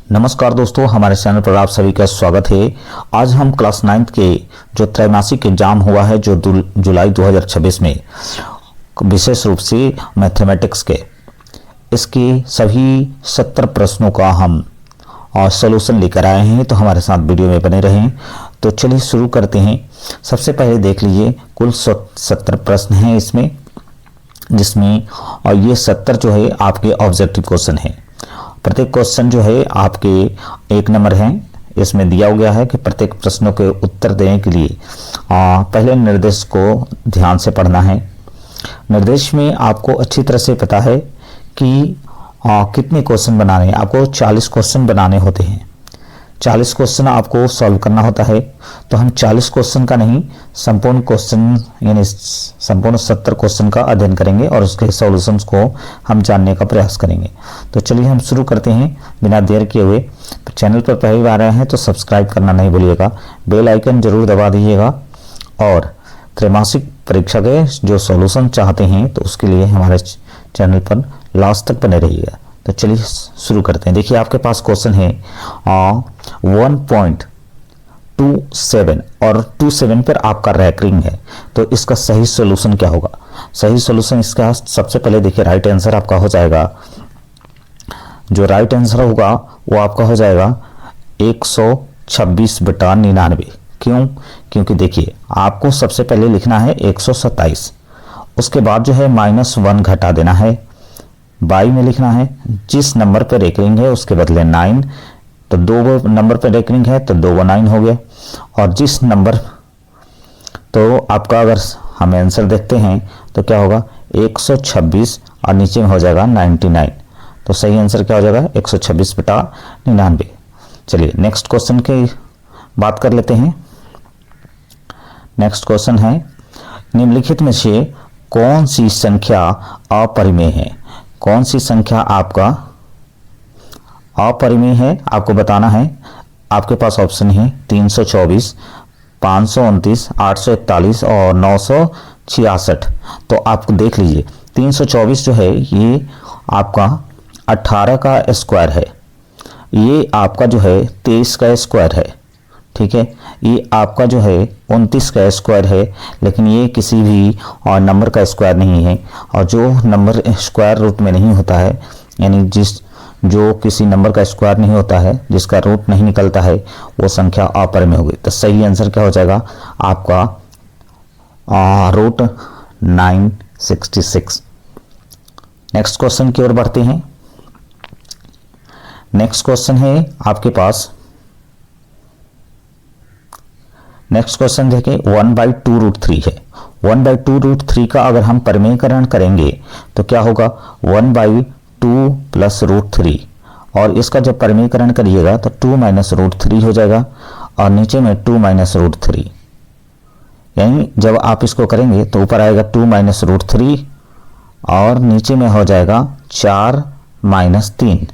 नमस्कार दोस्तों, हमारे चैनल पर आप सभी का स्वागत है। आज हम क्लास 9th के जो त्रैमासिक एग्जाम हुआ है जो जुलाई 2026 में, विशेष रूप से मैथमेटिक्स के, इसके सभी 70 प्रश्नों का हम सॉल्यूशन लेकर आए हैं। तो हमारे साथ वीडियो में बने रहें। तो चलिए शुरू करते हैं। सबसे पहले देख लीजिए, कुल 70 प्रश्न हैं इसमें, जिसमें और ये 70 जो है आपके ऑब्जेक्टिव क्वेश्चन हैं। प्रत्येक क्वेश्चन जो है आपके 1 नंबर है। इसमें दिया गया है कि प्रत्येक प्रश्नों के उत्तर देने के लिए पहले निर्देश को ध्यान से पढ़ना है। निर्देश में आपको अच्छी तरह से पता है कि कितने क्वेश्चन बनाने हैं। आपको 40 क्वेश्चन बनाने होते हैं। 40 क्वेश्चन आपको सॉल्व करना होता है। तो हम 40 क्वेश्चन का नहीं, संपूर्ण क्वेश्चन यानी संपूर्ण 70 क्वेश्चन का अध्ययन करेंगे और उसके सॉल्यूशंस को हम जानने का प्रयास करेंगे। तो चलिए हम शुरू करते हैं बिना देर किए हुए। चैनल पर पहली बार आए हैं तो सब्सक्राइब करना नहीं भूलिएगा, बेल आइकन जरूर दबा दीजिएगा और त्रैमासिक परीक्षा के जो सॉल्यूशन चाहते हैं तो उसके लिए हमारे चैनल पर लास्ट तक बने रहिएगा। तो चलिए शुरू करते हैं। देखिए, आपके पास क्वेश्चन है 1.27 और 27 पर आपका रैंकिंग है। तो इसका सही सॉल्यूशन क्या होगा? सही सॉल्यूशन इसका सबसे पहले देखिए, राइट आंसर आपका हो जाएगा, जो राइट आंसर होगा वो आपका हो जाएगा 126/99। क्यों? क्योंकि देखिए, आपको सबसे पहले लिखना है 127, उसके बाद जो है -1 घटा देना है, बाई में लिखना है। जिस नंबर पर रैंकिंग है उसके बदले 9, तो 2 नंबर पर रैंकिंग है तो 2 9 हो गया। और जिस नंबर, तो आपका अगर हम आंसर देखते हैं तो क्या होगा 126 और नीचे में हो जाएगा 99। तो सही आंसर क्या हो जाएगा 126/99। चलिए नेक्स्ट क्वेश्चन की बात कर लेते हैं। नेक्स्ट क्वेश्चन है, निम्नलिखित में से कौन सी संख्या अपरिमेय है? कौन सी संख्या आपका अपरिमेय है आपको बताना है। आपके पास ऑप्शन है 324, 529, 841 और 966। तो आप देख लीजिए, 324 जो है ये आपका 18 का स्क्वायर है, ये आपका जो है 23 का स्क्वायर है, ठीक है। ये आपका जो है 29 का स्क्वायर है, लेकिन ये किसी भी और नंबर का स्क्वायर नहीं है। और जो नंबर स्क्वायर रूट में नहीं होता है, यानी जो किसी नंबर का स्क्वायर नहीं होता है, जिसका रूट नहीं निकलता है, वो संख्या अपरिमेय होगी। तो सही आंसर क्या हो जाएगा आपका √966। नेक्स्ट क्वेश्चन की ओर बढ़ते हैं। नेक्स्ट क्वेश्चन है आपके पास, नेक्स्ट क्वेश्चन देखें 1/2√3 है। 1/2√3 का अगर हम परिमेयकरण करेंगे तो क्या होगा 1/2 + √3, और इसका जब परिमेयकरण करिएगा तो 2 - √3 हो जाएगा और नीचे में 2 - √3, यानी जब आप इसको करेंगे तो ऊपर आएगा 2 - √3 और नीचे में हो जाएगा 4 - 3,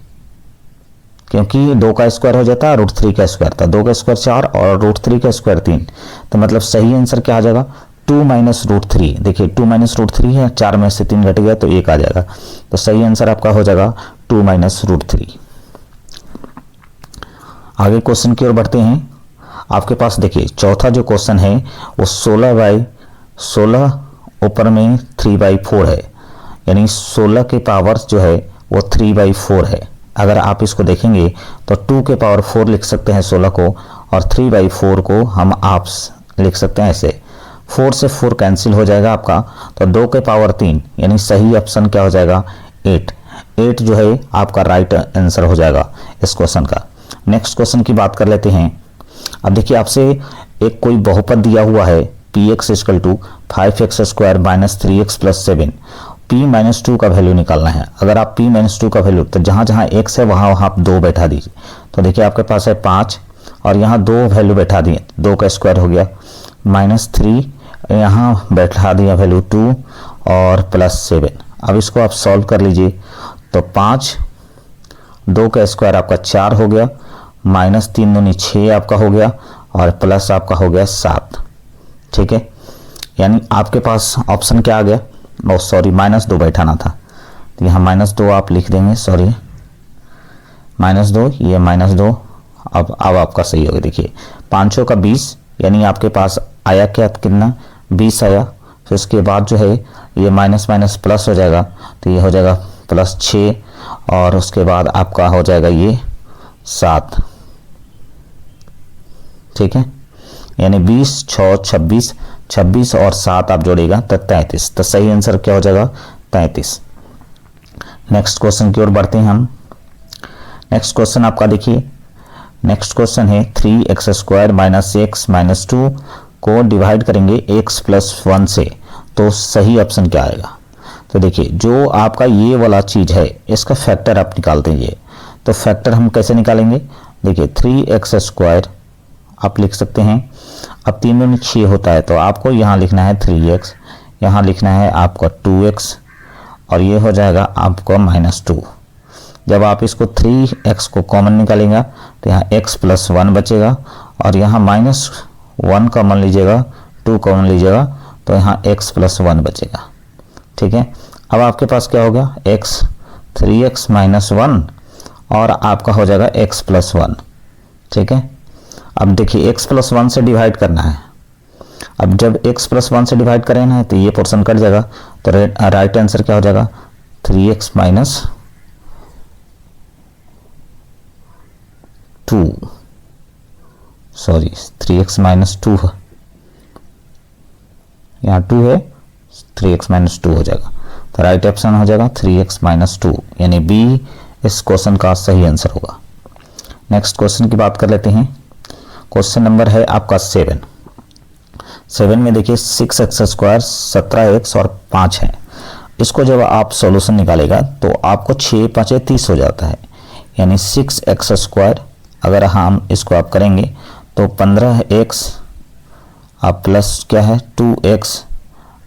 क्योंकि 2 का स्क्वायर हो जाता है, √3 का स्क्वायर था, 2 का स्क्वायर 4 और √3 का स्क्वायर 3। तो मतलब सही आंसर क्या आ जाएगा 2 - √3। देखिए 2 - √3 है, 4 में से 3 घट गया तो 1 आ जाएगा। तो सही आंसर आपका हो जाएगा 2 - √3। आगे क्वेश्चन की ओर बढ़ते हैं। आपके पास देखिए चौथा जो क्वेश्चन है वो 16/16 ऊपर में 3/4 है, यानी 16 के पावर जो है वो 3/4 है। अगर आप इसको देखेंगे तो 2 के पावर 4 लिख सकते हैं 16 को, और 3/4 को हम आप लिख सकते हैं ऐसे। 4 से 4 कैंसिल हो जाएगा आपका, तो 2 के पावर 3, यानी सही ऑप्शन क्या हो जाएगा 8। 8 जो है आपका राइट आंसर हो जाएगा इस क्वेश्चन का। नेक्स्ट क्वेश्चन की बात कर लेते हैं। अब देखिए, आपसे एक कोई बहुपद दिया हुआ है px = 5x² - 3x + 7। p-2 का वैल्यू निकालना है। अगर आप p-2 का वैल्यू, तो जहां जहां x है वहां आप 2 बैठा दीजिए। तो देखिए आपके पास है 5 और यहाँ 2 वैल्यू बैठा दिए, 2 का स्क्वायर हो गया, -3 यहाँ बैठा दिया वैल्यू 2 और +7। अब इसको आप सॉल्व कर लीजिए। तो 5, 2 का स्क्वायर आपका 4 हो गया, -3 दूनी 6 आपका हो गया और प्लस आपका हो गया 7, ठीक है। यानी आपके पास ऑप्शन क्या आ गया, सॉरी -2 बैठाना था, तो यहाँ -2 आप लिख देंगे, सॉरी -2, ये -2। अब आपका सही होगा। देखिए 5 का 20, यानी आपके पास आया क्या, कितना, 20 आया। फिर उसके बाद जो है ये माइनस माइनस प्लस हो जाएगा, तो ये हो जाएगा +6, और उसके बाद आपका हो जाएगा ये 7। ठीक है, यानी 20, 6, 26, 26 और 7 आप जोड़ेगा तो 33। तो सही आंसर क्या हो जाएगा, 33। नेक्स्ट क्वेश्चन की ओर बढ़ते हैं हम। नेक्स्ट क्वेश्चन आपका देखिए, नेक्स्ट क्वेश्चन है 3x² - x - 2 को डिवाइड करेंगे x + 1 से, तो सही ऑप्शन क्या आएगा। तो देखिए जो आपका ये वाला चीज है इसका फैक्टर आप निकाल दीजिए। तो फैक्टर हम कैसे निकालेंगे, देखिए 3x² आप लिख सकते हैं। अब 3 में 6 होता है, तो आपको यहाँ लिखना है 3x, यहाँ लिखना है आपका 2x, और ये हो जाएगा आपको -2। जब आप इसको 3x को कॉमन निकालेंगे तो यहाँ x + 1 बचेगा, और यहाँ -1 कॉमन लीजिएगा, 2 कॉमन लीजिएगा, तो यहाँ x + 1 बचेगा। ठीक है, अब आपके पास क्या होगा, 3x - 1, और आपका हो जाएगा x + 1। ठीक है, अब देखिए x + 1 से डिवाइड करना है। अब जब x + 1 से डिवाइड करें ना तो ये पोर्शन कट जाएगा, तो राइट आंसर क्या हो जाएगा, 3x - 2, सॉरी 3x - 2 है, यहाँ 2 है, 3x - 2 हो जाएगा। तो राइट ऑप्शन हो जाएगा 3x - 2, यानी बी इस क्वेश्चन का सही आंसर होगा। नेक्स्ट क्वेश्चन की बात कर लेते हैं। क्वेश्चन नंबर है आपका 7 में देखिए 6x², 17x और 5 है। इसको जब आप सॉल्यूशन निकालेगा तो आपको 6 × 5 = 30 हो जाता है, यानी 6x² अगर हम इसको आप करेंगे तो 15x आप प्लस क्या है 2x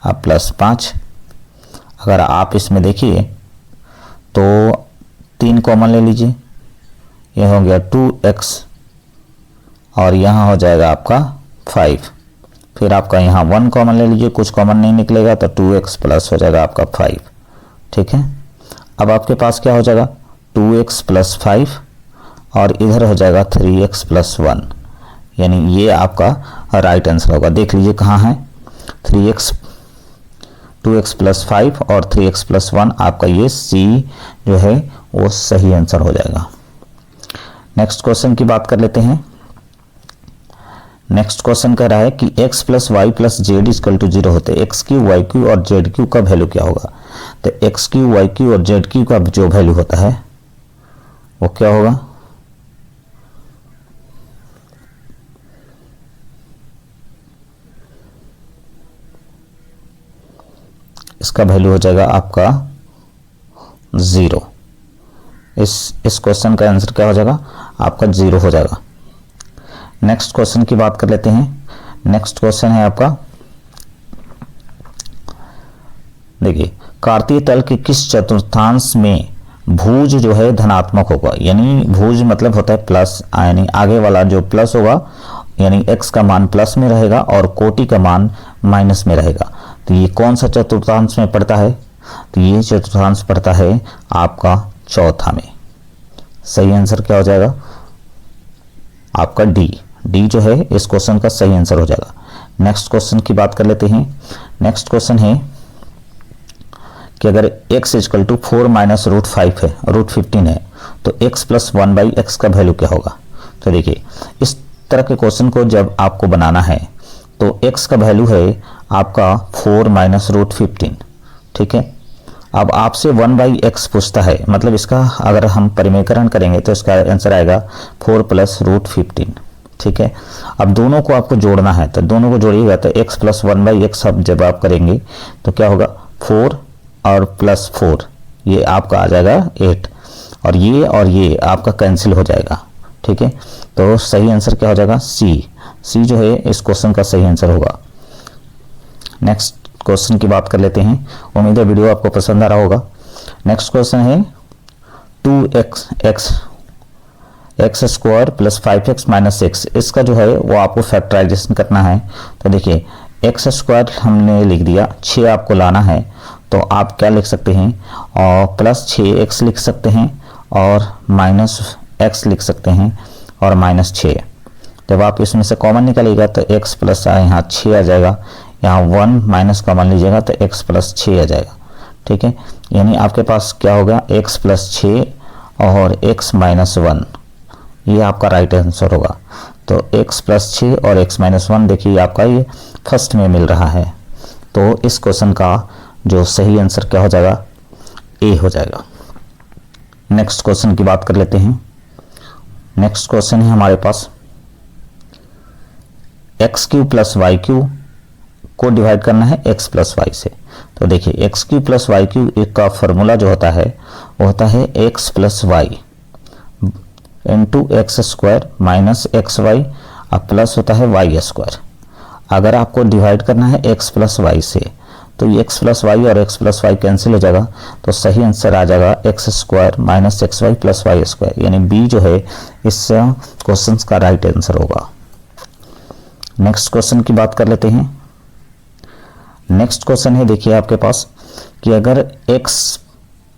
आप प्लस 5। अगर आप इसमें देखिए तो 3 कॉमन ले लीजिए, यह हो गया 2x, और यहाँ हो जाएगा आपका 5। फिर आपका यहाँ 1 कॉमन ले लीजिए, कुछ कॉमन नहीं निकलेगा, तो 2x प्लस हो जाएगा आपका 5। ठीक है, अब आपके पास क्या हो जाएगा 2x + 5, और इधर हो जाएगा 3x + 1, यानी ये आपका राइट आंसर होगा। देख लीजिए कहाँ है 2x + 5 और 3x + 1, आपका ये C जो है वो सही आंसर हो जाएगा। नेक्स्ट क्वेश्चन की बात कर लेते हैं। नेक्स्ट क्वेश्चन कह रहा है कि x + y + z = 0 होते हैं, x3, y3 और z3 का वैल्यू क्या होगा। तो x3, y3 और z3 का जो वैल्यू होता है वो क्या होगा, इसका वैल्यू हो जाएगा आपका 0। इस क्वेश्चन का आंसर क्या हो जाएगा आपका 0 हो जाएगा। नेक्स्ट क्वेश्चन की बात कर लेते हैं। नेक्स्ट क्वेश्चन है आपका, देखिए कार्तीय तल के किस चतुर्थांश में भुज जो है धनात्मक होगा, यानी भुज मतलब होता है प्लस, यानी आगे वाला जो प्लस होगा यानी x का मान प्लस में रहेगा और कोटि का मान माइनस में रहेगा। तो ये कौन सा चतुर्थांश में पड़ता है, तो ये चतुर्थांश पड़ता है आपका चौथा में। सही आंसर क्या हो जाएगा आपका डी जो है इस क्वेश्चन का सही आंसर हो जाएगा। नेक्स्ट क्वेश्चन की बात कर लेते हैं। नेक्स्ट क्वेश्चन है कि अगर x = 4 - √5 है, √15 है, तो x + 1/x का वैल्यू क्या होगा। तो देखिए इस तरह के क्वेश्चन को जब आपको बनाना है तो x का वैल्यू है आपका 4 - √15। ठीक है, अब आपसे 1/x पूछता है, मतलब इसका अगर हम परिमेयकरण करेंगे तो इसका आंसर आएगा 4 + √15। ठीक है, अब दोनों को आपको जोड़ना है, तो दोनों को जोड़िएगा तो x + 1/x अब जब आप करेंगे तो क्या होगा 4 और +4, ये आपका आ जाएगा 8, और ये आपका कैंसिल हो जाएगा। ठीक है, तो सही आंसर क्या हो जाएगा सी जो है इस क्वेश्चन का सही आंसर होगा। नेक्स्ट क्वेश्चन की बात कर लेते हैं। उम्मीद है वीडियो आपको पसंद आ रहा होगा। नेक्स्ट क्वेश्चन है 2x ² + 5x - 6, इसका जो है वो आपको फैक्टराइजेशन करना है। तो देखिए x² हमने लिख दिया, 6 आपको लाना है, तो आप क्या लिख सकते हैं और +6x लिख सकते हैं और x लिख सकते हैं और -6। जब आप इसमें से कॉमन निकालिएगा तो x प्लस यहाँ 6 आ जाएगा, यहाँ 1 माइनस कॉमन लीजिएगा तो x प्लस 6 आ जाएगा। ठीक है, यानी आपके पास क्या होगा, x प्लस 6 और x माइनस 1, ये आपका राइट आंसर होगा। तो x प्लस 6 और x माइनस 1 देखिए आपका ये फर्स्ट में मिल रहा है। तो इस क्वेश्चन का जो सही आंसर क्या हो जाएगा, ए हो जाएगा। नेक्स्ट क्वेश्चन की बात कर लेते हैं। नेक्स्ट क्वेश्चन है हमारे पास x cube plus y cube को डिवाइड करना है x प्लस वाई से। तो देखिए x cube plus y cube का फॉर्मूला जो होता है वो होता है x plus y into x square minus x y और प्लस होता है वाई स्क्वायर। अगर आपको डिवाइड करना है x प्लस वाई से तो ये x प्लस वाई और x प्लस वाई कैंसिल हो जाएगा, तो सही आंसर आ जाएगा x square minus x y plus y square, यानी बी जो है इस क्वेश्चन का राइट आंसर होगा। नेक्स्ट क्वेश्चन की बात कर लेते हैं। नेक्स्ट क्वेश्चन है देखिए आपके पास कि अगर x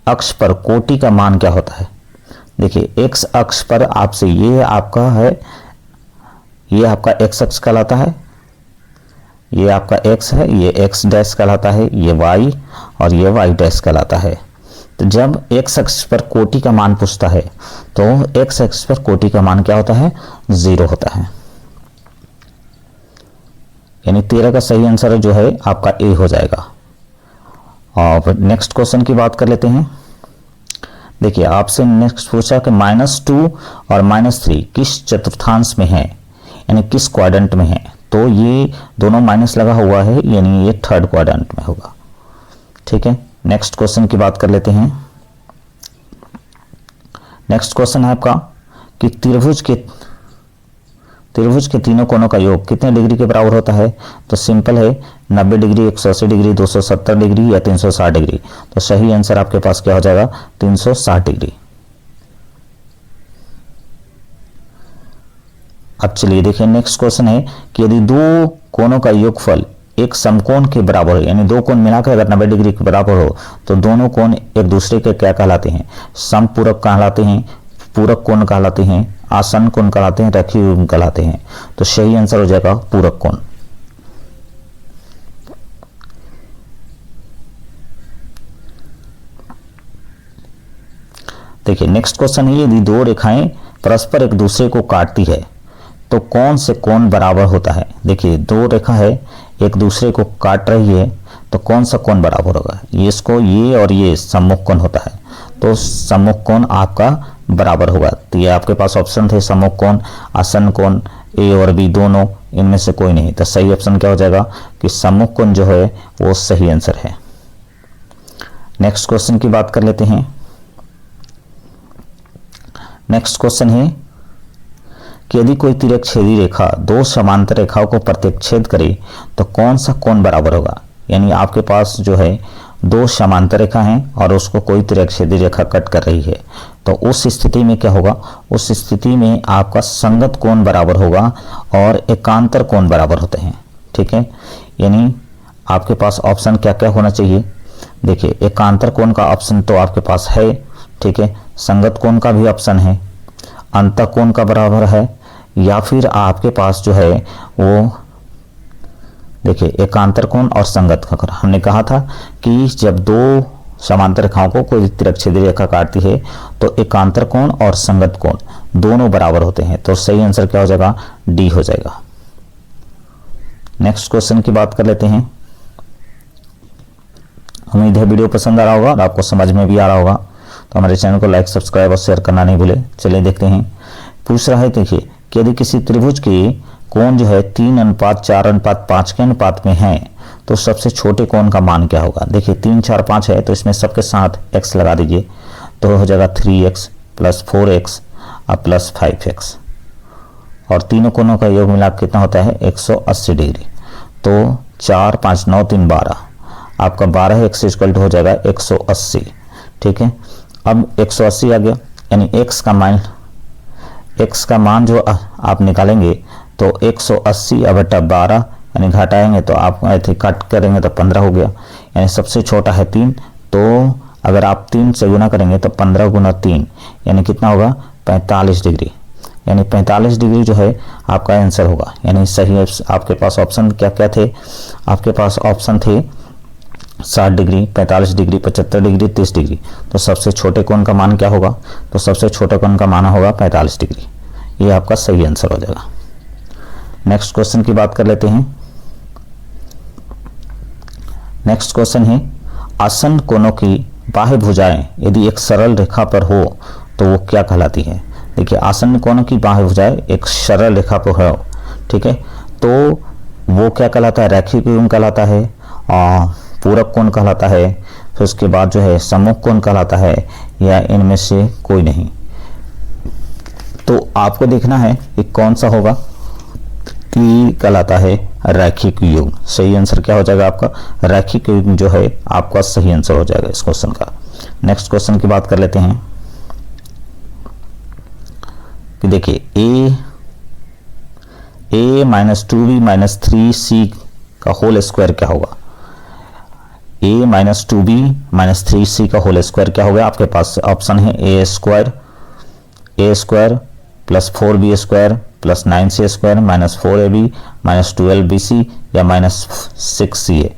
अक्ष पर कोटि का मान क्या होता है। देखिए x अक्ष पर आपसे ये आपका है, ये आपका x अक्ष कहलाता है, ये आपका x है, ये x डैश कहलाता है, ये y और ये y डैश कहलाता है। तो जब x अक्ष पर कोटि का मान पूछता है तो x अक्ष पर कोटि का मान क्या होता है, 0 होता है, यानी 13 का सही आंसर जो है आपका ए हो जाएगा। और नेक्स्ट क्वेश्चन की बात कर लेते हैं। देखिए आपसे नेक्स्ट पूछा कि -2 और -3 किस चतुर्थांश में है, यानी किस क्वाड्रेंट में है। तो ये दोनों माइनस लगा हुआ है, यानी ये थर्ड क्वाड्रेंट में होगा। ठीक है, नेक्स्ट क्वेश्चन की बात कर लेते हैं। नेक्स्ट क्वेश्चन है आपका कि त्रिभुज के तीनों कोनों का योग कितने डिग्री के बराबर होता है। तो सिंपल है, 90 डिग्री, 180 डिग्री, 270 डिग्री या 360 डिग्री। तो सही आंसर आपके पास क्या हो जाएगा, 360 डिग्री। अब चलिए देखिए नेक्स्ट क्वेश्चन है कि यदि दो कोनों का योगफल एक समकोण के बराबर हो, यानी दो कोण मिलाकर अगर 90 डिग्री के बराबर हो तो दोनों कोण एक दूसरे के क्या कहलाते हैं, समपूरक कहलाते हैं, पूरक कोण कहलाते हैं, आसन कोण कहलाते हैं, रेखीय कोण कहलाते हैं। तो सही आंसर हो जाएगा पूरक कोण। देखिए नेक्स्ट क्वेश्चन है, यदि दो रेखाएं परस्पर एक दूसरे को काटती है तो कौन से कोण बराबर होता है। देखिए दो रेखा है एक दूसरे को काट रही है तो कौन सा कोण बराबर होगा, ये इसको ये और ये सम्मुख कोण होता है, तो सम्मुख कोण आपका बराबर होगा। तो ये आपके पास ऑप्शन थे सम्मुख कोण, आसन कोण, ए और बी दोनों, इनमें से कोई नहीं। तो सही ऑप्शन क्या हो जाएगा कि सम्मुख कोण जो है वो सही आंसर है। नेक्स्ट क्वेश्चन की बात कर लेते हैं। नेक्स्ट क्वेश्चन है कि यदि कोई तिर्यकछेदी रेखा दो समांतर रेखाओं को प्रतिच्छेद करे तो कौन सा कोण बराबर होगा। यानी आपके पास जो है दो समांतर रेखा हैं और उसको कोई तिर्यकछेदी रेखा कट कर रही है, तो उस स्थिति में क्या होगा, उस स्थिति में आपका संगत कोण बराबर होगा और एकांतर कोण बराबर होते हैं। ठीक है, यानी आपके पास ऑप्शन क्या क्या होना चाहिए। देखिए एकांतर कोण का ऑप्शन तो आपके पास है, ठीक है, संगत कोण का भी ऑप्शन है, अंतः कोण का बराबर है, या फिर आपके पास जो है वो देखिए एकांतर कोण और संगत कोण। हमने कहा था कि जब दो समांतर रेखाओं को कोई तिर्यकछेदी रेखा काटती है तो एकांतर कोण और संगत कोण दोनों बराबर होते हैं। तो सही आंसर क्या हो जाएगा, डी हो जाएगा। नेक्स्ट क्वेश्चन की बात कर लेते हैं। उम्मीद है वीडियो पसंद आ रहा होगा और आपको समझ में भी आ रहा होगा, तो हमारे चैनल को लाइक, सब्सक्राइब और शेयर करना नहीं भूले। चलिए देखते हैं। पूछ रहा है देखिए कि यदि किसी त्रिभुज के कोण जो है 3:4:5 के अनुपात में है तो सबसे छोटे कोण का मान क्या होगा। देखिए 3, 4, 5 है तो इसमें सबके साथ x लगा दीजिए, तो हो जाएगा 3x प्लस 4x और प्लस 5x, और तीनों कोणों का योग मिलाकर कितना होता है 180 डिग्री। तो 4, 5, 9, 3, 12, आपका 12x इक्वल टू हो जाएगा 180। ठीक है, अब 180 आ गया, यानी x का मान जो आप निकालेंगे तो 180 बटा 12, यानी घटाएंगे तो आप ऐसे कट करेंगे तो 15 हो गया, यानी सबसे छोटा है 3, तो अगर आप 3 से गुना करेंगे तो 15 गुना 3 यानी कितना होगा 45 डिग्री, यानी 45 डिग्री जो है आपका आंसर होगा। यानी सही आपके पास ऑप्शन क्या क्या थे, आपके पास ऑप्शन थे 60 डिग्री, 45 डिग्री, 75 डिग्री, 30 डिग्री। तो सबसे छोटे कोण का मान क्या होगा, तो सबसे छोटे कोण का मान होगा 45 डिग्री। ये आपका सही आंसर हो जाएगा। नेक्स्ट क्वेश्चन की बात कर लेते हैं। नेक्स्ट क्वेश्चन है आसन कोणों की बाह्य भुजाएं यदि एक सरल रेखा पर हो तो वो क्या कहलाती है। देखिए आसन कोणों की बाह्य भुजाएं एक सरल रेखा पर हो, ठीक है, तो वो क्या कहलाता है, रैखिक कोण कहलाता है, पूरक कोण कहलाता है, फिर उसके बाद जो है सम्मुख कोण कहलाता है, या इनमें से कोई नहीं। तो आपको देखना है कि कौन सा होगा, कि कहलाता है रैखिक युग्म। सही आंसर क्या हो जाएगा आपका, रैखिक युग्म जो है आपका सही आंसर हो जाएगा इस क्वेश्चन का। नेक्स्ट क्वेश्चन की बात कर लेते हैं कि देखिए a minus 2b minus 3c का होल स्क्वायर क्या होगा। a minus 2b minus 3c का होल स्क्वायर क्या होगा, आपके पास ऑप्शन है a square plus 4b square plus 9c square minus 4ab minus 12bc या minus 6ca।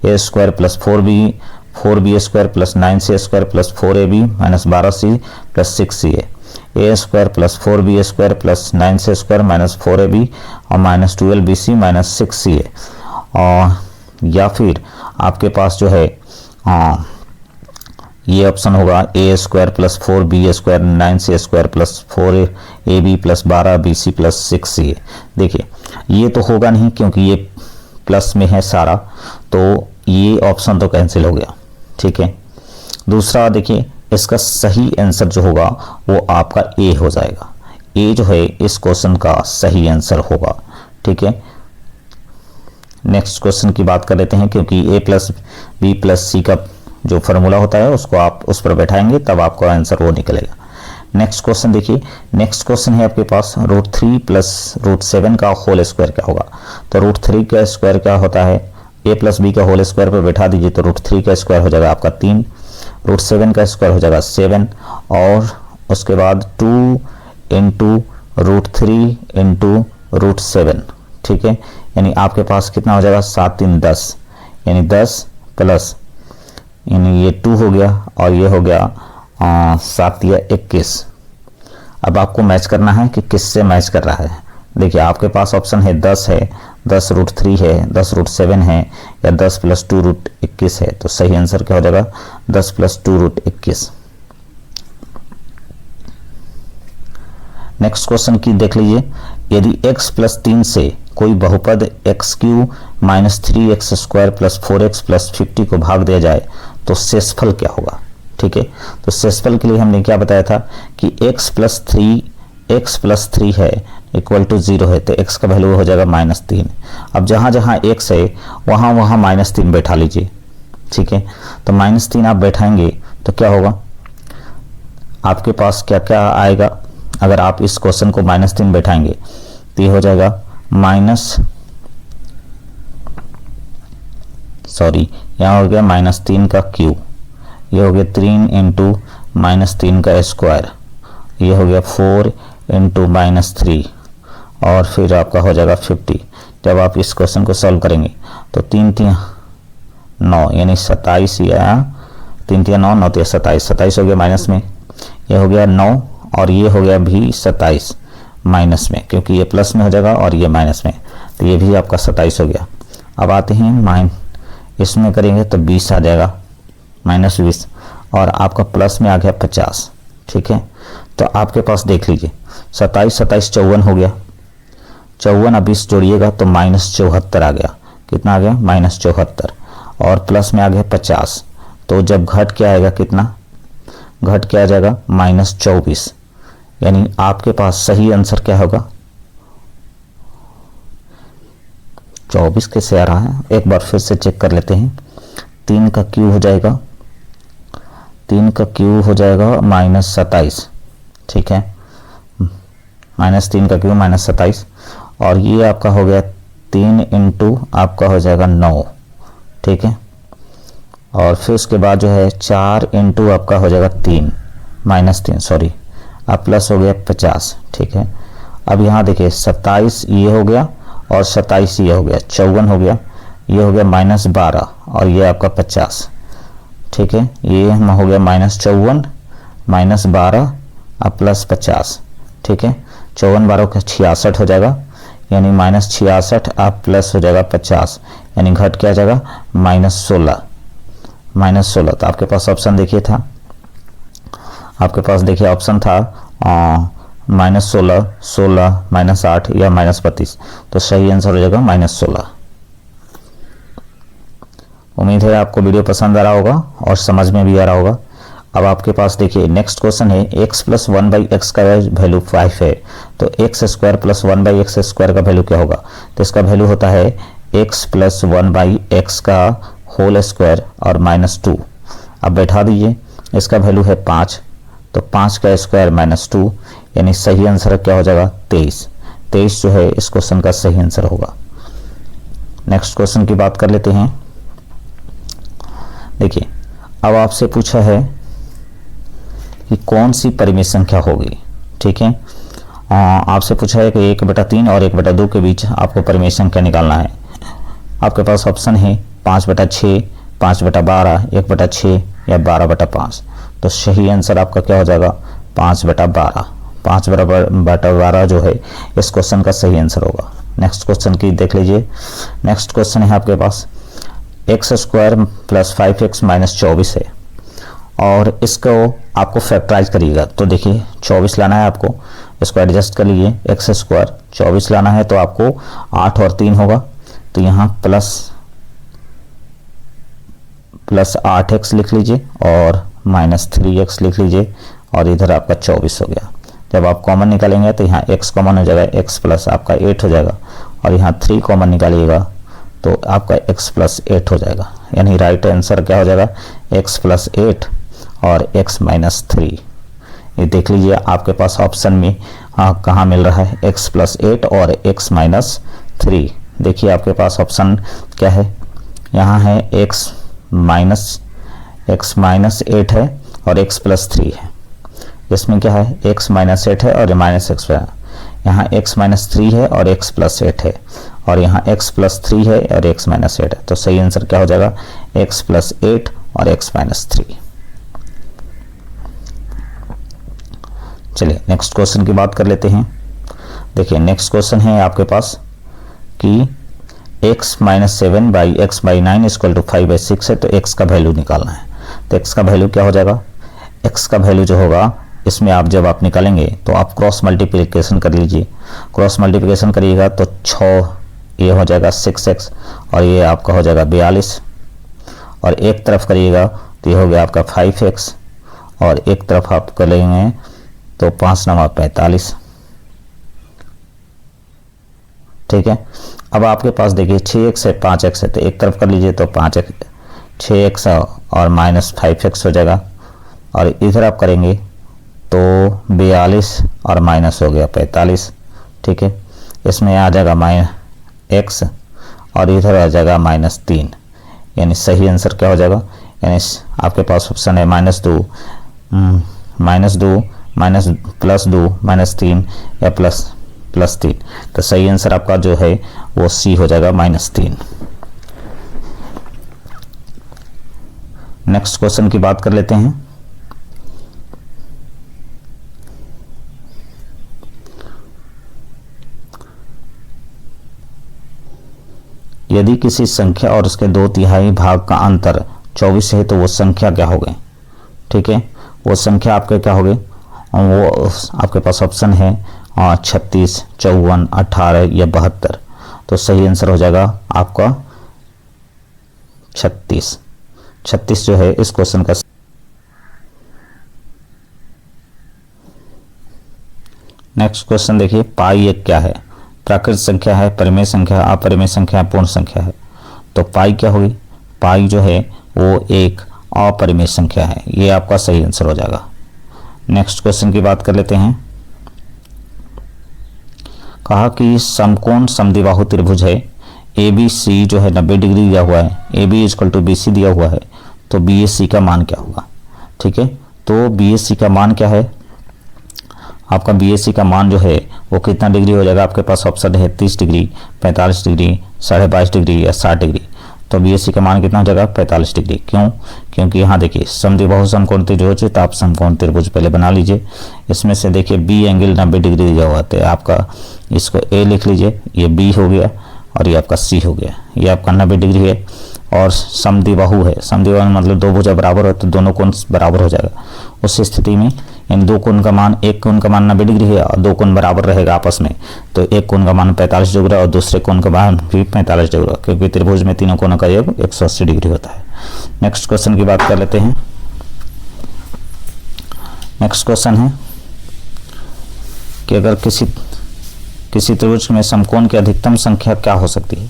a square plus 4b square plus 9c square plus 4ab minus 12c plus 6ca। a square plus 4b square plus 9c square minus 4ab और minus 12bc minus 6ca। और या फिर आपके पास जो है ये option होगा a square plus 4b square 9c square plus 4ab plus 12bc plus 6ca। देखिए ये तो होगा नहीं क्योंकि ये प्लस में है सारा, तो ये ऑप्शन तो कैंसिल हो गया, ठीक है। दूसरा देखिए इसका सही आंसर जो होगा वो आपका a हो जाएगा। a जो है इस क्वेश्चन का सही आंसर होगा, ठीक है। नेक्स्ट क्वेश्चन की बात कर लेते हैं, क्योंकि a प्लस बी प्लस सी का जो फॉर्मूला होता है उसको आप उस पर बैठाएंगे तब आपका आंसर वो निकलेगा। नेक्स्ट क्वेश्चन देखिए, नेक्स्ट क्वेश्चन है आपके पास √3 प्लस √7 का होल स्क्वायर क्या होगा। तो √3 का स्क्वायर क्या होता है, a प्लस बी का होल स्क्वायर पर बैठा दीजिए तो √3 का स्क्वायर हो जाएगा आपका 3, √7 का स्क्वायर हो जाएगा 7 और उसके बाद 2 इंटू √3 इंटू √7, ठीक है। यानी आपके पास कितना हो जाएगा 7 3 10, यानी 10 प्लस यानी ये 2 हो गया और ये हो गया 7 या 21। अब आपको मैच करना है कि किससे मैच कर रहा है। देखिए आपके पास ऑप्शन है 10 है, 10 √3 है, 10 √7 है या 10 प्लस 2 √21 है। तो सही आंसर क्या हो जाएगा 10 प्लस 2 √21। नेक्स्ट क्वेश्चन की देख लीजिए, यदि x प्लस 3 से कोई बहुपद x³ minus 3x square plus 4x plus 50 को भाग दिया जाए तो शेषफल क्या होगा, ठीक है। तो शेषफल के लिए हमने क्या बताया था कि x प्लस 3 है इक्वल टू 0 है, तो x का वैल्यू हो जाएगा -3। अब जहाँ जहाँ x है वहाँ वहाँ -3 बैठा लीजिए, ठीक है। तो -3 आप बैठाएंगे तो क्या होगा, आपके पास क्या क्या आएगा। अगर आप इस क्वेश्चन को -3 बैठाएंगे तो ये हो जाएगा यहाँ हो गया -3 का क्यूब, ये हो गया 3 इंटू -3 का स्क्वायर, ये हो गया 4 इंटू -3 और फिर आपका हो जाएगा 50। जब आप इस क्वेश्चन को सॉल्व करेंगे तो 3 3 9 यानी 27 या 3 3 9 9 27 हो गया माइनस में, ये हो गया 9 और ये हो गया भी 27 माइनस में, क्योंकि ये प्लस में हो जाएगा और ये माइनस में, तो ये भी आपका 27 हो गया। अब आते हैं इसमें करेंगे तो 20 आ जाएगा -20 और आपका प्लस में आ गया 50, ठीक है। तो आपके पास देख लीजिए 27 27 54 हो गया, 54 अब 20 जोड़िएगा तो -74 आ गया। कितना आ गया -74 और प्लस में आ गया 50, तो जब घट के आएगा कितना घट के आ जाएगा -24। यानी आपके पास सही आंसर क्या होगा 24 कैसे आ रहा है, एक बार फिर से चेक कर लेते हैं। 3 का क्यूब हो जाएगा -27, ठीक है। -3 का क्यूब -27 और ये आपका हो गया 3 इंटू आपका हो जाएगा 9, ठीक है। और फिर उसके बाद जो है 4 इंटू आपका हो जाएगा 3 -3 सॉरी अब प्लस हो गया 50, ठीक है। अब यहाँ देखिए 27 ये हो गया और 27 ये हो गया, 54 हो गया, ये हो गया -12 और ये आपका 50, ठीक है। ये हो गया -54 -12 अब +50, ठीक है। 54 12 का 66 हो जाएगा, यानी -66 अब प्लस हो जाएगा 50, यानी घट क्या आ जाएगा -16 -16। तो आपके पास ऑप्शन देखिए था, आपके पास देखिए ऑप्शन था -16 16 -8 या -32, तो सही आंसर हो जाएगा -16। उम्मीद है आपको वीडियो पसंद आ रहा होगा और समझ में भी आ रहा होगा। अब आपके पास देखिए नेक्स्ट क्वेश्चन है, x + 1/x का वैल्यू 5 है, तो x² + 1/x² का वैल्यू क्या होगा? तो इसका वैल्यू होता है x + 1/x का होल स्क्वायर और -2। अब बैठा दीजिए, इसका वैल्यू है 5, तो 5 का स्क्वायर -2, यानी सही आंसर क्या हो जाएगा 23। 23 जो है इस क्वेश्चन का सही आंसर होगा। नेक्स्ट क्वेश्चन की बात कर लेते हैं। देखिए अब आपसे पूछा है कि कौन सी परिमेय संख्या होगी, ठीक है। आपसे पूछा है कि 1/3 और 1/2 के बीच आपको परिमेय संख्या निकालना है। आपके पास ऑप्शन है 5/6, 5/12, 1/6 या 12/5। तो सही आंसर आपका क्या हो जाएगा 5/12। 5/12 जो है इस क्वेश्चन का सही आंसर होगा। नेक्स्ट क्वेश्चन की देख लीजिए। नेक्स्ट क्वेश्चन है आपके पास x² + 5x - 24 है और इसको आपको फैक्टराइज करिएगा। तो देखिए 24 लाना है आपको, इसको एडजस्ट कर लीजिए। x² 24 लाना है तो आपको 8 और 3 होगा, तो यहाँ प्लस 8x लिख लीजिए और -3x लिख लीजिए और इधर आपका 24 हो गया। जब आप कॉमन निकालेंगे तो यहाँ x कॉमन हो जाएगा, x प्लस आपका 8 हो जाएगा और यहाँ 3 कॉमन निकालिएगा तो आपका x + 8 हो जाएगा, यानी राइट आंसर क्या हो जाएगा x + 8 और x - 3। ये देख लीजिए आपके पास ऑप्शन में कहाँ मिल रहा है x + 8 और x - 3। देखिए आपके पास ऑप्शन क्या है, यहाँ है x - 8 है और x + 3 है। इसमें क्या है x - 8 है और -x है, यहाँ x - 3 है और x + 8 है और यहाँ x + 3 है और x - 8 है। तो सही आंसर क्या हो जाएगा x + 8 और x - 3। चलिए नेक्स्ट क्वेश्चन की बात कर लेते हैं। देखिए नेक्स्ट क्वेश्चन है आपके पास कि x - 7/x/9 = 5/6 है, तो x का वैल्यू निकालना है। तो x का वैल्यू क्या हो जाएगा, x का वैल्यू जो होगा इसमें आप जब आप निकालेंगे तो आप क्रॉस मल्टीप्लिकेशन कर लीजिए। क्रॉस मल्टीप्लिकेशन करिएगा तो 6 ये हो जाएगा 6x और ये आपका हो जाएगा 42 और एक तरफ करिएगा तो ये हो गया आपका 5x और एक तरफ आप करेंगे तो 5 9 45, ठीक है। अब आपके पास देखिए 6x है 5x है, तो एक तरफ कर लीजिए तो 5x 6x और -5x हो जाएगा और इधर आप करेंगे तो 42 और माइनस हो गया 45, ठीक है। इसमें आ जाएगा -x और इधर आ जाएगा -3, यानी सही आंसर क्या हो जाएगा, यानी आपके पास ऑप्शन है -2 -2 +2 -3 या +3। तो सही आंसर आपका जो है वो C हो जाएगा -3। नेक्स्ट क्वेश्चन की बात कर लेते हैं। यदि किसी संख्या और उसके 2/3 भाग का अंतर 24 है तो वो संख्या क्या हो गई, ठीक है। वो संख्या आपके क्या हो गई, वो आपके पास ऑप्शन है 36 54 18 या 72। तो सही आंसर हो जाएगा आपका 36। 36 जो है इस क्वेश्चन का। नेक्स्ट क्वेश्चन देखिए, पाई एक क्या है, प्राकृत संख्या है, परिमेय संख्या, अपरिमेय संख्या, पूर्ण संख्या है। तो पाई क्या होगी, पाई जो है वो एक अपरिमेय संख्या है, ये आपका सही आंसर हो जाएगा। नेक्स्ट क्वेश्चन की बात कर लेते हैं। कहा कि समकोण समद्विबाहु त्रिभुज है, ABC जो है 90 डिग्री दिया हुआ है, AB = BC दिया हुआ है, तो BAC का मान क्या होगा, ठीक है। तो BAC का मान क्या है, आपका BSc का मान जो है वो कितना डिग्री हो जाएगा, आपके पास ऑप्शन है 30 डिग्री, 45 डिग्री, 22.5 डिग्री या 60 डिग्री। तो BSc का मान कितना हो जाएगा, 45 डिग्री। क्यों? क्योंकि यहाँ देखिए समद्विबाहु समकोण त्रिभुज है, तो आप समकोण त्रिभुज पहले बना लीजिए। इसमें से देखिए B एंगल 90 डिग्री दिया हुआ है, आपका इसको A लिख लीजिए, ये B हो गया और ये आपका C हो गया, ये आपका 90 डिग्री है। और समद्विबाहु है, समद्विबाहु मतलब दो भुजा बराबर हो तो दोनों कोण बराबर हो जाएगा। उस स्थिति में इन दो कोण का मान, एक कोण का मान 90 डिग्री है और दो कोण बराबर रहेगा आपस में, तो एक कोण का मान 45 डिग्री और दूसरे कोण का मान भी 45 डिग्री, क्योंकि त्रिभुज में तीनों कोणों का योग 180 डिग्री होता है। नेक्स्ट क्वेश्चन की बात कर लेते हैं। नेक्स्ट क्वेश्चन है कि अगर किसी त्रिभुज में समकोण की अधिकतम संख्या क्या हो सकती है।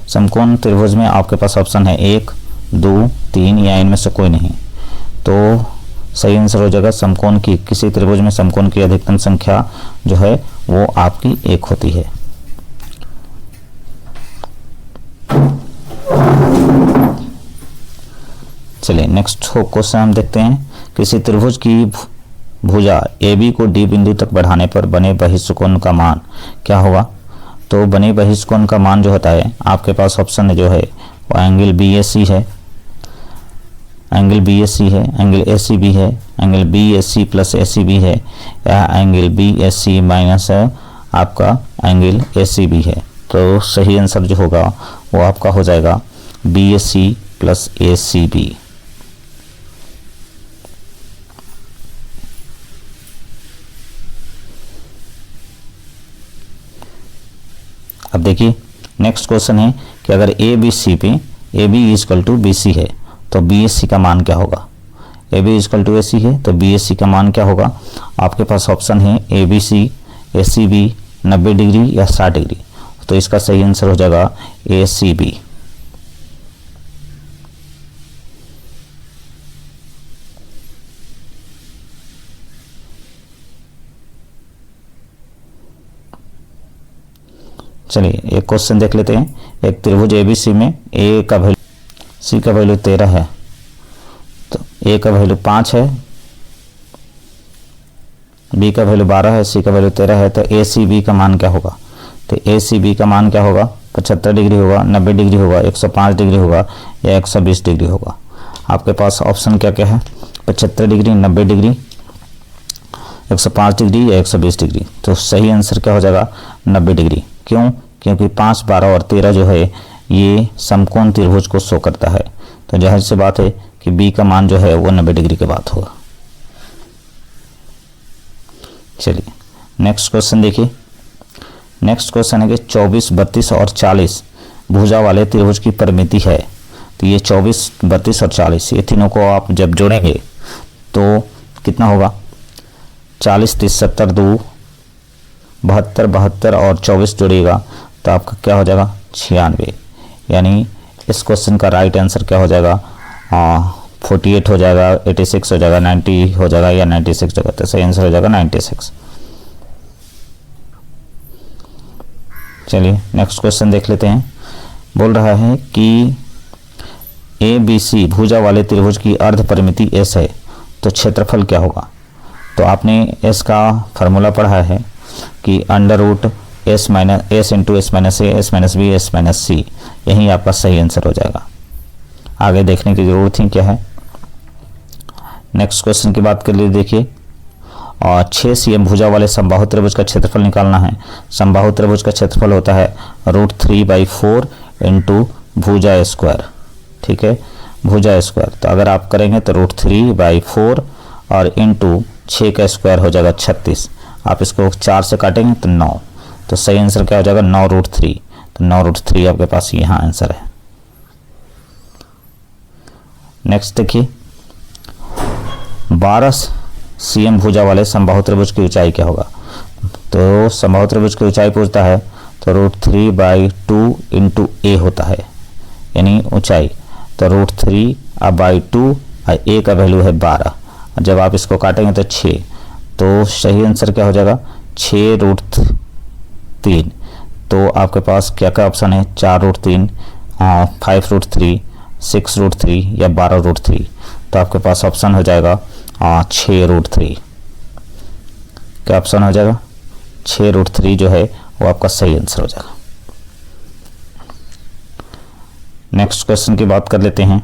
समकोण त्रिभुज में आपके पास ऑप्शन है 1, 2, 3 या इनमें से कोई नहीं। तो सही आंसर हो जाएगा समकोण की, किसी त्रिभुज में समकोण की अधिकतम संख्या जो है वो आपकी 1 होती है। चलिए नेक्स्ट क्वेश्चन हम देखते हैं। किसी त्रिभुज की भुजा AB को D बिंदु तक बढ़ाने पर बने बहिष्कोण का मान क्या होगा। तो बने बहिष्कोण का मान जो होता है, आपके पास ऑप्शन जो है वो एंगल BAC है, एंगल BAC है, एंगल ACB है, एंगल BAC प्लस ACB है, या एंगल BAC माइनस आपका एंगल ACB है। तो सही आंसर जो होगा वो आपका हो जाएगा BAC प्लस ACB। अब देखिए नेक्स्ट क्वेश्चन है कि अगर ABC पे AB इक्वल टू BC है तो BSc का मान क्या होगा। AB इक्वल टू AC है तो BSc का मान क्या होगा। आपके पास ऑप्शन है ABC, ACB 90 डिग्री या 60 डिग्री, तो इसका सही आंसर हो जाएगा ACB। चलिए एक क्वेश्चन देख लेते हैं। एक त्रिभुज ABC में A का वैल्यू, C का वैल्यू 13 है, तो A का वैल्यू 5 है, B का वैल्यू 12 है, C का वैल्यू 13 है, तो ACB का मान क्या होगा। तो ACB का मान क्या होगा, 75 डिग्री होगा, 90 डिग्री होगा, 105 डिग्री होगा या 120 डिग्री होगा। आपके पास ऑप्शन क्या क्या है, 75 डिग्री, 90 डिग्री, 105 डिग्री या 120 डिग्री। तो सही आंसर क्या हो जाएगा 90 डिग्री। क्यों? क्योंकि 5, 12 और 13 जो है ये समकोण त्रिभुज को शो करता है, तो जाहिर सी बात है कि B का मान जो है वो 90 डिग्री के बाद होगा। चलिए नेक्स्ट क्वेश्चन देखिए। नेक्स्ट क्वेश्चन है कि 24, 32 और 40 भुजा वाले त्रिभुज की परिमिति है। तो ये 24, 32 और 40 ये तीनों को आप जब जोड़ेंगे तो कितना होगा, 40, 30, 70, 2, 72, 72 और 24 जोड़िएगा तो आपका क्या हो जाएगा 96। यानी इस क्वेश्चन का राइट आंसर क्या हो जाएगा 48 हो जाएगा, 86 हो जाएगा, 90 हो जाएगा या 96 हो जाएगा। तो सही आंसर हो जाएगा 96। चलिए नेक्स्ट क्वेश्चन देख लेते हैं। बोल रहा है कि ABC भुजा वाले त्रिभुज की अर्ध परिमिति S है, तो क्षेत्रफल क्या होगा। तो आपने S का फार्मूला पढ़ा है कि under root S minus S into S minus A, S minus B, S minus C, यही आपका सही आंसर हो जाएगा। आगे देखने की जरूरत ही क्या है। नेक्स्ट क्वेश्चन की बात कर लीजिए। देखिए और 6 cm भुजा वाले समबाहु त्रिभुज का क्षेत्रफल निकालना है। समबाहु त्रिभुज का क्षेत्रफल होता है √3/4 इंटू भुजा स्क्वायर। ठीक है, भुजा स्क्वायर। तो अगर आप करेंगे तो √3/4 और इंटू 6 का स्क्वायर हो जाएगा 36। आप इसको 4 से काटेंगे तो 9। तो सही आंसर क्या हो जाएगा 9√3। तो 9√3 आपके पास यहाँ आंसर है। नेक्स्ट देखिए 12 cm भुजा वाले समबाहु त्रिभुज की ऊंचाई क्या होगा। तो समबाहु त्रिभुज की ऊंचाई पूछता है तो √3/2 इंटू A होता है, यानी ऊंचाई। तो √3/2 और A का वैल्यू है 12। जब आप इसको काटेंगे तो 6। तो सही आंसर क्या हो जाएगा 6√3। तो आपके पास क्या क्या ऑप्शन है 4√3, 5√3, 6√3 या 12√3। तो आपके पास ऑप्शन हो जाएगा 6√3। क्या ऑप्शन हो जाएगा 6√3 जो है वो आपका सही आंसर हो जाएगा। नेक्स्ट क्वेश्चन की बात कर लेते हैं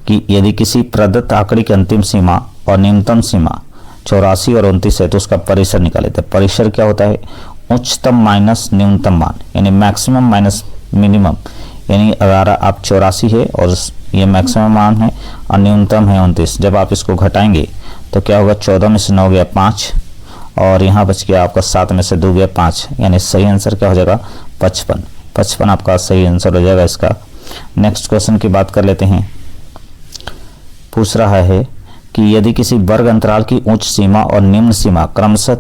कि यदि किसी प्रदत्त आंकड़े की अंतिम सीमा और न्यूनतम सीमा 84 और 29 है तो उसका परिसर निकाले। तो परिसर क्या होता है, उच्चतम माइनस न्यूनतम मान, यानी मैक्सिमम माइनस मिनिमम। यानी अगर आप 84 है और ये मैक्सिमम मान है और न्यूनतम है 29, जब आप इसको घटाएंगे तो क्या होगा, 14 में से 9 गया 5 और यहाँ बच गया आपका 7 में से 2 गया 5, यानी सही आंसर क्या हो जाएगा 55 आपका सही आंसर हो जाएगा इसका। नेक्स्ट क्वेश्चन की बात कर लेते हैं। पूछ रहा है कि यदि किसी वर्ग अंतराल की उच्च सीमा और निम्न सीमा क्रमशः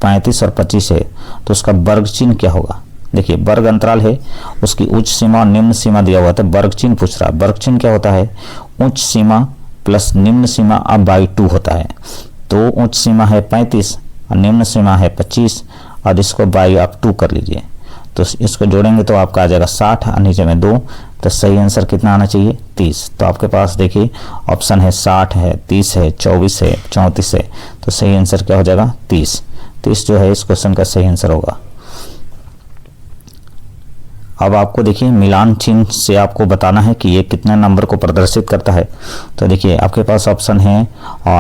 35 और 25 है तो उसका वर्ग चिन्ह क्या होगा। देखिए वर्ग अंतराल है, उसकी उच्च सीमा और निम्न सीमा दिया हुआ था, वर्ग चिन्ह पूछ रहा है। वर्ग चिन्ह क्या होता है, उच्च सीमा प्लस निम्न सीमा अब बाई 2 होता है। तो उच्च सीमा है 35 और निम्न सीमा है 25 और इसको बाई आप 2 कर लीजिए, तो इसको जोड़ेंगे तो आपका आ जाएगा 60 और नीचे में 2, तो सही आंसर कितना आना चाहिए 30। तो आपके पास देखिए ऑप्शन है 60 है, 30 है, 24 है, 34 है, तो सही आंसर क्या हो जाएगा 30 जो है इस क्वेश्चन का सही आंसर होगा। अब आपको देखिए मिलान चिन्ह से आपको बताना है कि ये कितने नंबर को प्रदर्शित करता है। तो देखिए आपके पास ऑप्शन है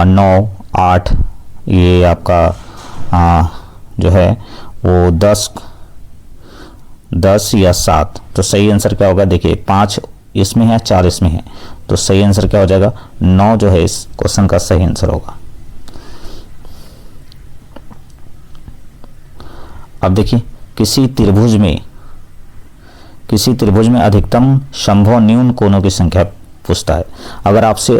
9, 8, ये आपका जो है वो 10 या 7। तो सही आंसर क्या होगा, देखिए 5 इसमें है, 4 इसमें है, तो सही आंसर क्या हो जाएगा 9 जो है इस क्वेश्चन का सही आंसर होगा। अब देखिए किसी त्रिभुज में अधिकतम संभव न्यून कोणों की संख्या पूछता है। अगर आपसे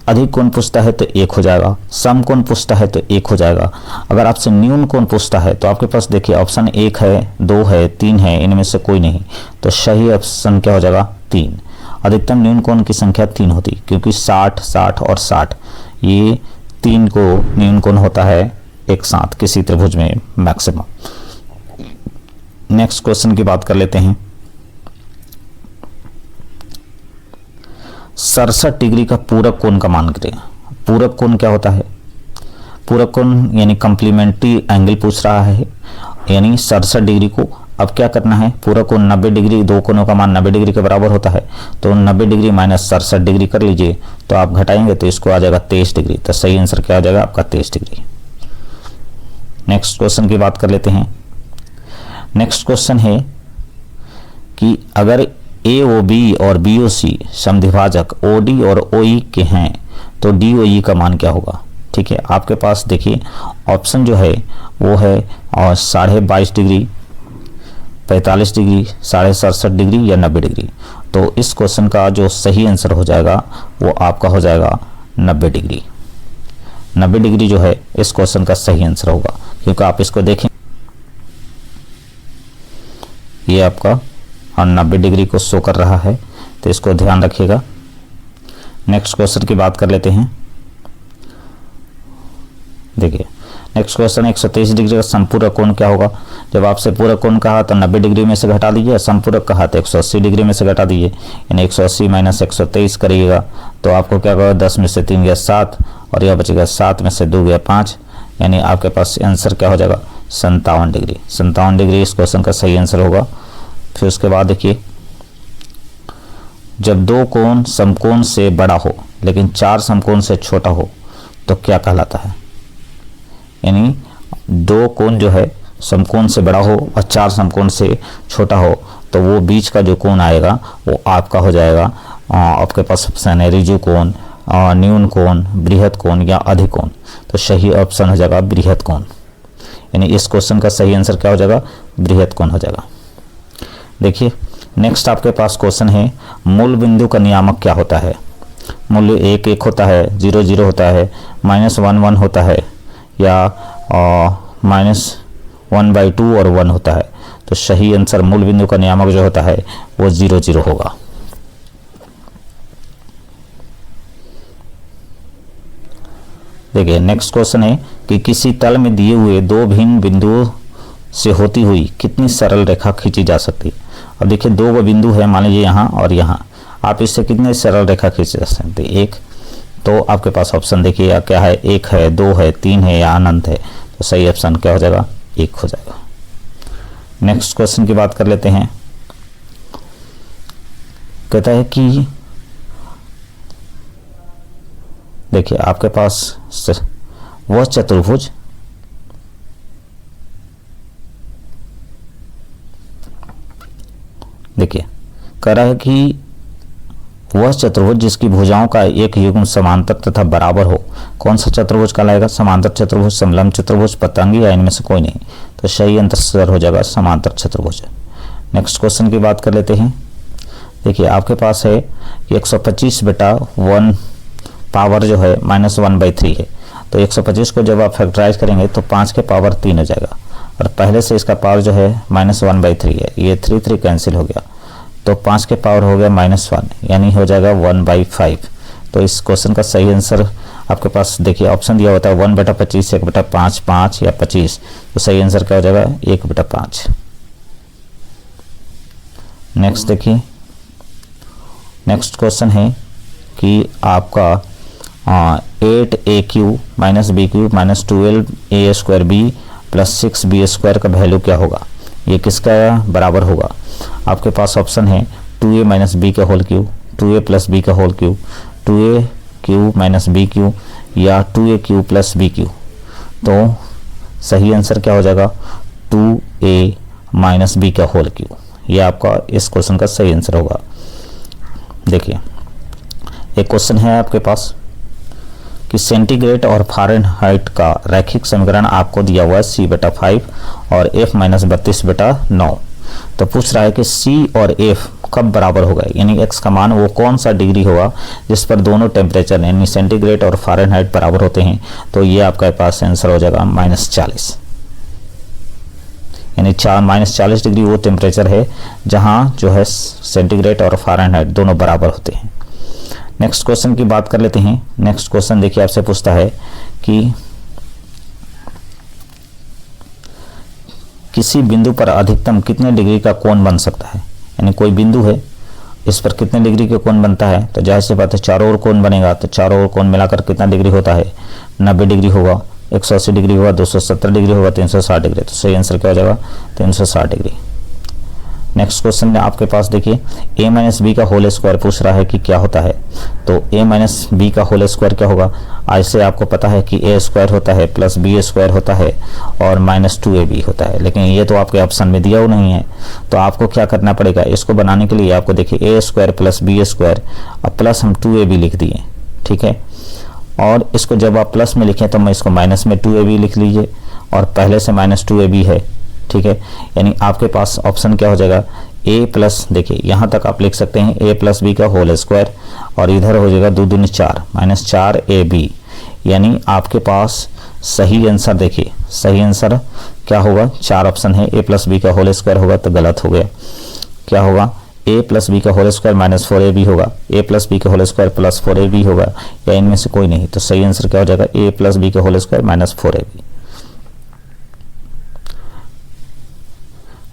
अधिक कोण पूछता है तो 1 हो जाएगा, सम कोण पूछता है तो 1 हो जाएगा। अगर आपसे न्यून कोण पूछता है तो आपके पास देखिए ऑप्शन 1 है, 2 है, 3 है, इनमें से कोई नहीं, तो सही ऑप्शन क्या हो जाएगा 3। अधिकतम न्यून कोण की संख्या 3 होती, क्योंकि 60, 60 और 60 ये 3 को न्यून कोण होता है एक साथ किसी त्रिभुज में मैक्सिमम। नेक्स्ट क्वेश्चन की बात कर लेते हैं। 67 डिग्री का पूरक कोण का मान करें। पूरक कोण क्या होता है, पूरक कोण यानी कम्प्लीमेंट्री एंगल पूछ रहा है, यानी 67 डिग्री को अब क्या करना है, पूरक कोण 90 डिग्री, दो कोणों का मान 90 डिग्री के बराबर होता है, तो 90 डिग्री माइनस 67 डिग्री कर लीजिए, तो आप घटाएंगे तो इसको आ जाएगा 23 डिग्री। तो सही आंसर क्या आ जाएगा आपका 23 डिग्री। नेक्स्ट क्वेश्चन की बात कर लेते हैं। नेक्स्ट क्वेश्चन है कि अगर AOB और BOC समद्विभाजक OD और OE के हैं तो DOE का मान क्या होगा। ठीक है, आपके पास देखिए ऑप्शन जो है वो है 22.5 डिग्री, 45 डिग्री, 67.5 डिग्री या 90 डिग्री। तो इस क्वेश्चन का जो सही आंसर हो जाएगा वो आपका हो जाएगा 90 डिग्री। 90 डिग्री जो है इस क्वेश्चन का सही आंसर होगा, क्योंकि आप इसको देखें ये आपका 90 डिग्री को शो कर रहा है, तो इसको ध्यान रखिएगा। नेक्स्ट क्वेश्चन की बात कर लेते हैं। देखिए नेक्स्ट क्वेश्चन 123 डिग्री का संपूरक कोण क्या होगा। जब आपसे पूरक कोण कहा तो 90 डिग्री में से घटा दीजिए, संपूरक कहा तो 180 डिग्री में से घटा दीजिए, यानी 180 माइनस 123 करिएगा तो आपको क्या होगा, 10 में से 3 गया 7 और यह बचेगा 7 में से 2 गया 5, यानी आपके पास आंसर क्या हो जाएगा 57 डिग्री। 57 डिग्री इस क्वेश्चन का सही आंसर होगा। फिर उसके बाद देखिए जब दो कोण समकोण से बड़ा हो लेकिन 4 समकोण से छोटा हो तो क्या कहलाता है। यानी दो कोण जो है समकोण से बड़ा हो और 4 समकोण से छोटा हो तो वो बीच का जो कोण आएगा वो आपका हो जाएगा, आपके पास ऑप्शन है ऋजु कोण, न्यून कोण, बृहद कोण या अधिक कोण। तो सही ऑप्शन हो जाएगा बृहद कोण, यानी इस क्वेश्चन का सही आंसर क्या हो जाएगा बृहद कोण हो जाएगा। देखिए नेक्स्ट आपके पास क्वेश्चन है मूल बिंदु का नियामक क्या होता है। मूल्य 1 1 होता है, 0 0 होता है, -1 1 होता है या -1/2 और 1 होता है। तो सही आंसर मूल बिंदु का नियामक जो होता है वो 0 0 होगा। देखिए नेक्स्ट क्वेश्चन है कि किसी तल में दिए हुए दो भिन्न बिंदुओं से होती हुई कितनी सरल रेखा खींची जा सकती है। अब देखिए दो बिंदु है, मान लीजिए यहाँ और यहाँ, आप इससे कितने सरल रेखा खींच सकते हैं, 1, तो आपके पास ऑप्शन देखिए क्या है, 1 है, 2 है, 3 है या अनंत है। तो सही ऑप्शन क्या हो जाएगा, 1 हो जाएगा। नेक्स्ट क्वेश्चन की बात कर लेते हैं। कहता है कि देखिए आपके पास वह चतुर्भुज देखिए कह रहा है कि वह चतुर्भुज जिसकी भुजाओं का एक युग्म समांतर तथा बराबर हो, कौन सा चतुर्भुज कहलाएगा, समांतर चतुर्भुज, समलंब चतुर्भुज, पतंगी या इनमें से कोई नहीं। तो सही आंसर हो जाएगा समांतर चतुर्भुज। नेक्स्ट क्वेश्चन की बात कर लेते हैं। देखिए आपके पास है 125/1 पावर जो है -1/3 है। तो 125 को जब आप फैक्टराइज करेंगे तो 5 के पावर 3 हो जाएगा, और पहले से इसका पावर जो है -1/3 है, ये 3 कैंसिल हो गया, तो 5 के पावर हो गया -1, यानी हो जाएगा 1/5। तो इस क्वेश्चन का सही आंसर आपके पास देखिए ऑप्शन दिया होता है 1/25, 1/5, 5 या 25। तो सही आंसर क्या हो जाएगा, 1/5। नेक्स्ट देखिए, नेक्स्ट क्वेश्चन है कि आपका 8ac - bq - 12a² + 6b² का वैल्यू क्या होगा, ये किसका बराबर होगा। आपके पास ऑप्शन है 2a - b का होल क्यूब, 2a + b का होल क्यूब, 2a³ - bq या 2aq + bq। तो सही आंसर क्या हो जाएगा, 2a - b का होल क्यूब। ये आपका इस क्वेश्चन का सही आंसर होगा। देखिए एक क्वेश्चन है आपके पास कि सेंटीग्रेड और फ़ारेनहाइट का रैखिक समीकरण आपको दिया हुआ है c/5 और f - 32/9। तो पूछ रहा है कि c और f कब बराबर होगा, यानी x का मान वो कौन सा डिग्री होगा जिस पर दोनों टेम्परेचर यानी सेंटीग्रेड और फ़ारेनहाइट बराबर होते हैं। तो ये आपके पास आंसर हो जाएगा -40, यानी -40 डिग्री वो टेम्परेचर है जहाँ जो है सेंटीग्रेड और फ़ारेनहाइट दोनों बराबर होते हैं। नेक्स्ट क्वेश्चन की बात कर लेते हैं। नेक्स्ट क्वेश्चन देखिए आपसे पूछता है कि किसी बिंदु पर अधिकतम कितने डिग्री का कोण बन सकता है, यानी कोई बिंदु है इस पर कितने डिग्री का कोण बनता है। तो जाहिर सी बात है चारों ओर कोण बनेगा, तो चारों ओर कोण मिलाकर कितना डिग्री होता है, 90 डिग्री होगा, 180 डिग्री होगा, 270 डिग्री होगा, 360 डिग्री। तो सही आंसर क्या हो जाएगा, 360 डिग्री। नेक्स्ट क्वेश्चन में आपके पास देखिए a - b का होल स्क्वायर पूछ रहा है कि क्या होता है। तो a - b का होल स्क्वायर क्या होगा, ऐसे आपको पता है कि a² होता है + b² होता है और -2ab होता है, लेकिन ये तो आपके ऑप्शन में दिया हुआ नहीं है। तो आपको क्या करना पड़ेगा, इसको बनाने के लिए आपको देखिए a² + b² और प्लस हम 2ab लिख दिए, ठीक है। और इसको जब आप प्लस में लिखें तो मैं इसको माइनस में 2ab लिख लीजिए, और पहले से -2ab है, ठीक है। यानी आपके पास ऑप्शन क्या हो जाएगा, a+, देखिए यहाँ तक आप लिख सकते हैं a + b का होल स्क्वायर, और इधर हो जाएगा 2 दूनी 4 -4ab। यानी आपके पास सही आंसर देखिए, सही आंसर क्या होगा, 4 ऑप्शन है, a + b का होल स्क्वायर होगा तो गलत हो गया। क्या होगा, a + b का होल स्क्वायर -4ab होगा, a + b का होल स्क्वायर +4ab होगा, या इनमें से कोई नहीं। तो सही आंसर क्या हो जाएगा, a + b का whole square -4ab।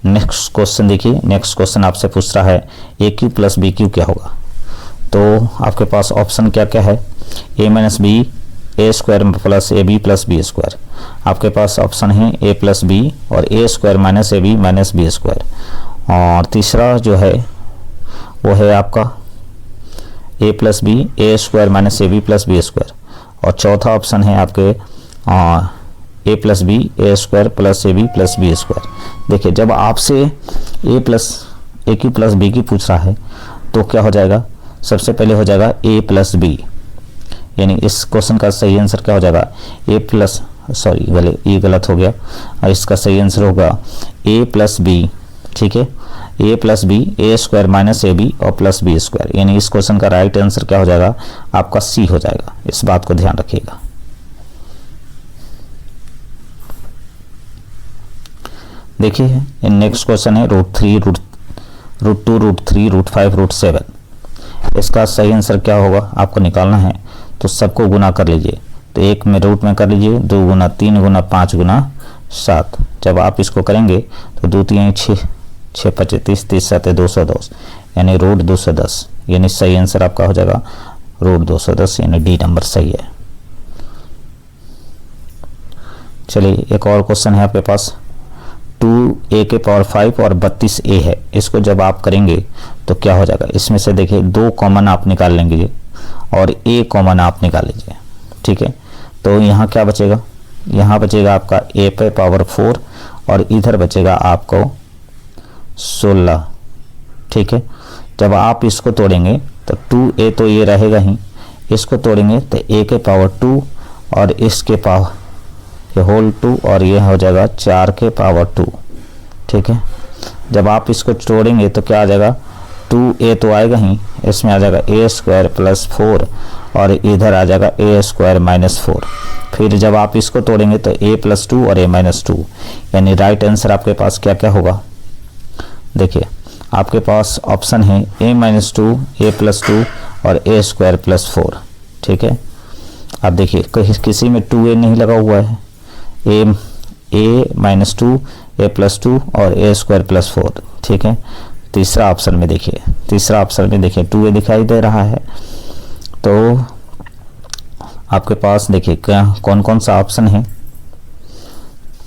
Next question देखिए, नेक्स्ट क्वेश्चन आपसे पूछ रहा है AQ + BQ क्या होगा। तो आपके पास ऑप्शन क्या क्या है, a - b a² + ab + b²। आपके पास ऑप्शन है a + b और a² - ab - b²। और तीसरा जो है वो है आपका a + b a² - ab + b²। और चौथा ऑप्शन है आपके a + b a² + ab + b²। देखिए जब आपसे AQ + BQ पूछ रहा है तो क्या हो जाएगा, सबसे पहले हो जाएगा a + b, यानी इस क्वेश्चन का सही आंसर क्या हो जाएगा, ये गलत हो गया, और इसका सही आंसर होगा a + b, ठीक है, a + b a² - ab और +b²। यानी इस क्वेश्चन का राइट आंसर क्या हो जाएगा, आपका C हो जाएगा। इस बात को ध्यान रखिएगा। देखिए नेक्स्ट क्वेश्चन है √3 √2 √3 √5 √7। इसका सही आंसर क्या होगा आपको निकालना है, तो सबको गुना कर लीजिए। तो 1 में रूट में कर लीजिए, 2 गुना 3 गुना 5 गुना 7। जब आप इसको करेंगे तो 2 3 6 6 25 30 30 7 210, यानी √210। यानी सही आंसर आपका हो जाएगा √210 यानी डी नंबर सही है। चलिए एक और क्वेश्चन है आपके पास। 2a के पावर 5 और 32a है, इसको जब आप करेंगे तो क्या हो जाएगा। इसमें से देखिए 2 कॉमन आप निकाल लेंगे और a कॉमन आप निकाल लीजिए, ठीक है। तो यहाँ क्या बचेगा, यहाँ बचेगा आपका a पे पावर 4 और इधर बचेगा आपको 16, ठीक है। जब आप इसको तोड़ेंगे तो 2a तो ये रहेगा ही, इसको तोड़ेंगे तो a के पावर 2 और इसके पावर ये होल 2 और ये हो जाएगा 4 के पावर 2, ठीक है। जब आप इसको तोड़ेंगे तो क्या आ जाएगा, 2a तो आएगा ही, इसमें आ जाएगा a² + 4 और इधर आ जाएगा a² - 4। फिर जब आप इसको तोड़ेंगे तो a + 2 और a - 2, यानी राइट आंसर आपके पास क्या क्या होगा। देखिए आपके पास ऑप्शन है a - 2, a + 2 और a² + 4, ठीक है। अब देखिए किसी में 2a नहीं लगा हुआ है, a - 2, a + 2 और a² + 4, ठीक है। तीसरा ऑप्शन में देखिए, 2a दिखाई दे रहा है। तो आपके पास देखिए क्या कौन कौन सा ऑप्शन है।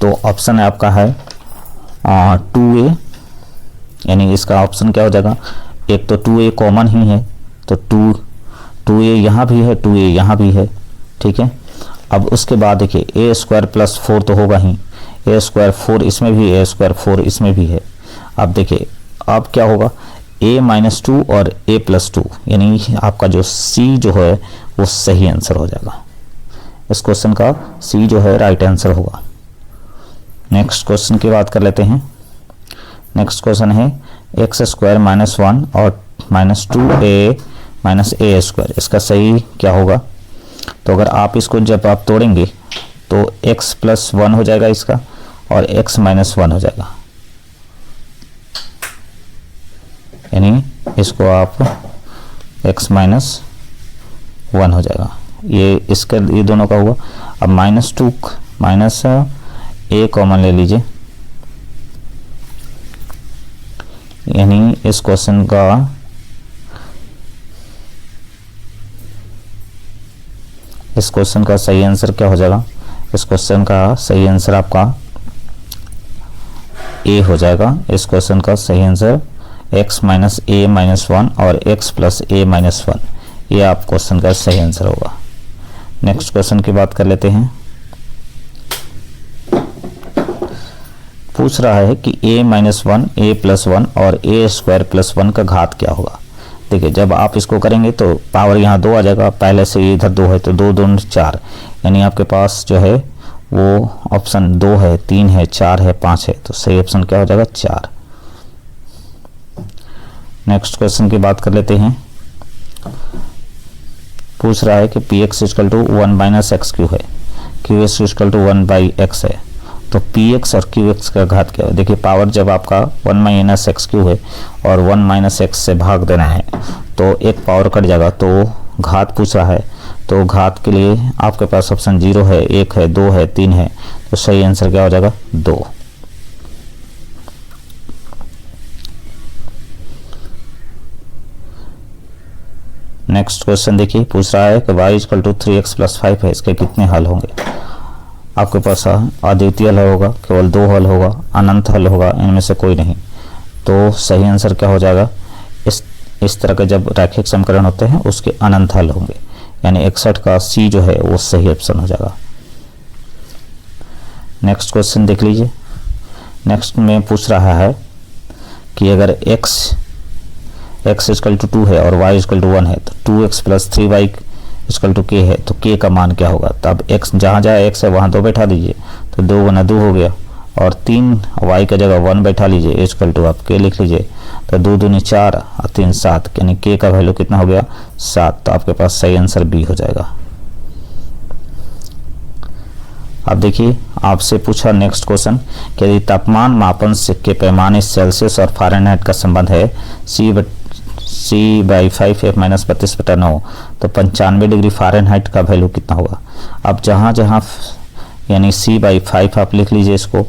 तो ऑप्शन है आपका है 2a, यानी इसका ऑप्शन क्या हो जाएगा, एक तो 2a कॉमन ही है तो 2a यहाँ भी है, 2a यहाँ भी है, ठीक है। अब उसके बाद देखिए a² + 4 तो होगा ही, a² 4 इसमें भी, a² 4 इसमें भी है। अब देखिए अब क्या होगा, a - 2 और a + 2, यानी आपका जो C जो है वो सही आंसर हो जाएगा। इस क्वेश्चन का C जो है राइट आंसर होगा। नेक्स्ट क्वेश्चन की बात कर लेते हैं। नेक्स्ट क्वेश्चन है x² - 1 और -2a - a², इसका सही क्या होगा। तो अगर आप इसको जब आप तोड़ेंगे तो x + 1 हो जाएगा इसका और x - 1 हो जाएगा, यानी इसको आप x - 1 हो जाएगा, ये दोनों का हुआ। अब -2 -a कॉमन ले लीजिए, यानी इस क्वेश्चन का सही आंसर क्या हो जाएगा। इस क्वेश्चन का सही आंसर आपका a हो जाएगा। इस क्वेश्चन का सही आंसर x - a - 1 और x + a - 1, ये आप क्वेश्चन का सही आंसर होगा। नेक्स्ट क्वेश्चन की बात कर लेते हैं। पूछ रहा है कि a - 1, a + 1 और a² + 1 का घात क्या होगा। देखिए जब आप इसको करेंगे तो पावर यहाँ 2 आ जाएगा, पहले से इधर 2 है तो 2 2 4, यानी आपके पास जो है वो ऑप्शन 2 है, 3 है, 4 है, 5 है, तो सही ऑप्शन क्या हो जाएगा 4। नेक्स्ट क्वेश्चन की बात कर लेते हैं। पूछ रहा है कि px = 1 - x³ है, qx = 1/x है, तो px और qx का घात क्या है। देखिए पावर जब आपका 1 - x³ है और 1 - x से भाग देना है तो एक पावर कट जाएगा, तो घात पूछ रहा है। तो घात के लिए आपके पास ऑप्शन 0 है, 1 है, 2 है, 3 है, तो सही आंसर क्या हो जाएगा 2। नेक्स्ट क्वेश्चन देखिए, पूछ रहा है कि y = 3x + 5 है, इसके कितने हल होंगे। आपके पास अद्वितीय हल होगा, केवल 2 हल होगा, अनंत हल होगा, इनमें से कोई नहीं। तो सही आंसर क्या हो जाएगा, इस तरह के जब रैखिक समीकरण होते हैं उसके अनंत हल होंगे, यानी 61 का C जो है वो सही ऑप्शन हो जाएगा। नेक्स्ट क्वेश्चन देख लीजिए। नेक्स्ट में पूछ रहा है कि अगर x = 2 है और y = 1 है तो 2x + 3y = k है, तो k का मान क्या होगा। तब x जहाँ x है वहाँ 2 बैठा दीजिए, तो 2 × 2 हो गया, और 3y का जगह 1 बैठा लीजिए, = आप k लिख लीजिए, तो 2 दूनी 4 और 3 7, यानी k का वैल्यू कितना हो गया 7। तो आपके पास सही आंसर B हो जाएगा। अब देखिए आपसे पूछा नेक्स्ट क्वेश्चन कि यदि तापमान मापन के पैमाने सेल्सियस और फ़ारेनहाइट का संबंध है C/5 F - 32/9, तो 95 डिग्री फ़ारेनहाइट का वैल्यू कितना होगा। अब जहाँ यानी C/5 आप लिख लीजिए, इसको